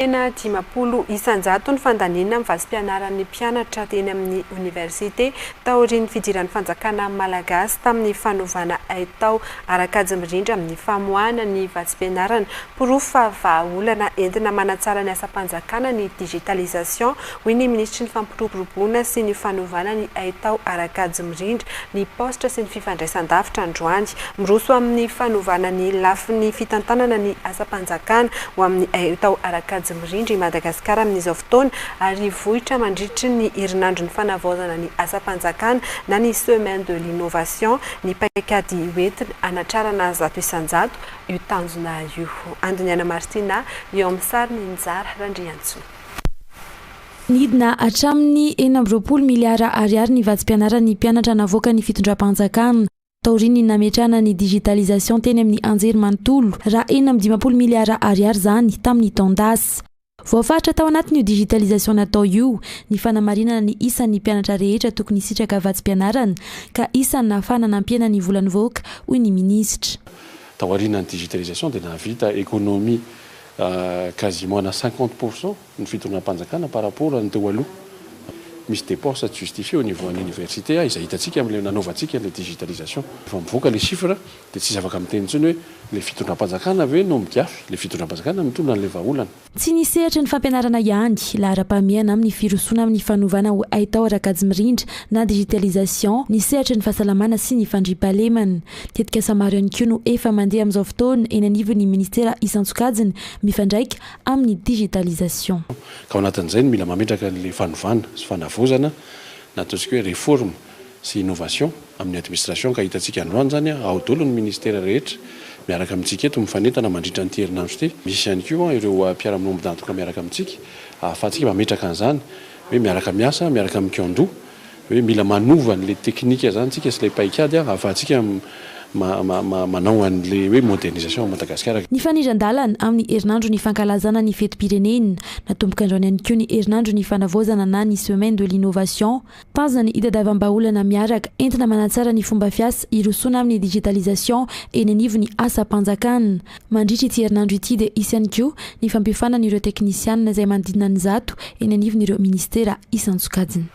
Ena dimapolo isanjato ny fandaniana amin'ny vasim-pianaran'ny mpianatra teny amin'ny université taorian'ny fidiran'ny fanjakana malagasy tamin'ny fanovana aitao arakajy mirindra amin'ny famoahana ny vasim-pianarana porofo vahaolana entina manatsara ny asa-panjakana ny digitalisation hoy ny ministry ny fampiroboroboana sy ny fanovana ny aitao arakajy mirindra ny postra sy ny fifandraisan-davitra androany miroso amin'ny fanovana ny lafin'ny fitantanana ny asa-panjakana ho amin'ny aitao arakajy mirindra i Madagasikara amin'izao fotoana ary vohitra mandritry ny herinandro ny fanavaozana ny asa-panjakana na ny semaine de l'innovation ny paikady hoentina anatrarana zato isanjato io tanjona io. Andoniana Martina eo amin'ny sary ny Nzara Randriantsoa. Nidina hatramin'ny 4 miliara ariary ny vasim-pianaran'ny mpianatra navoaka ny fitondram-panjakana taoriny nametrana ny digitalisation teny amin'ny anjery manontolo raha 10 miliara ariary zany tamin'ny taondasy. Voafaritra tao anatin'io digitalisation natao io ny fanamarinana ny isan'ny mpianatra rehetra tokony hisitraka vasim-pianarana ka isan'ny nahafana nampiana ny volany voaka hoy ny ministra. Taorian'ny digitalisation dia nahavita économie quasiment na 50% ny fitondram-panjakana par rapport any teo aloha. Misy dépenses à justifier au niveau de l'université izay hitantsika amin'ilay nanaovantsika ilay digitalisation. Efa mivoaka les chiffres dia tsy afaka miteny intsony hoe le fitondram-panjakana ve no mikiafy le fitondram-panjakana mitondra an'ilay vahaolana. Tsy nisehatra ny fampianarana ihany lahara-pamihana amin'ny firosoana amin'ny fanovana ho aitao arakajy mirindra na digitalisation nisehatra ny fahasalamana sy ny fandriampahalemana. Tetika samaro ihany koa no efa mandeha amin'izao fotoana eny anivon'ny ministera isan-tsokajiny mifandraika amin'ny digitalisation. Ka ao anatin'izay mila mametraka an'ilay fanovana sy fanavozana na ataontsika hoe réforme sy innovation amin'ny administration ka hitantsika androany zany ao daholo ny ministera rehetra miaraka amintsika eto mifanentana mandritra ny herinandro ity. Misy ihany koa ireo mpiara-miombon-dantoka miaraka amintsika ahafahantsika mametraka an'izany hoe miaraka miasa miaraka amin'ny kiandoha hoe mila manova an'ilay teknika zany tsika sy ilay paikady ahafahantsika manao an'ilay hoe modernisation à Madagascar. Ny fanindran-dalana amin'ny herinandro ny fankalazana ny fetim-pirenena natomboka androany ihany koa ny herinandro ny fanavaozana na ny semaine de l'innovation tazana ny hitadiavam-baolana miaraka entina manatsara ny fomba fiasa irosoana amin'ny digitalisation eny anivon'ny asa-panjakana. Mandritra ity herinandro ity dia isy ihany koa ny fampifanana ireo teknisianina izay manodidina ny zato eny anivon'ireo ministera isan-tsokajiny.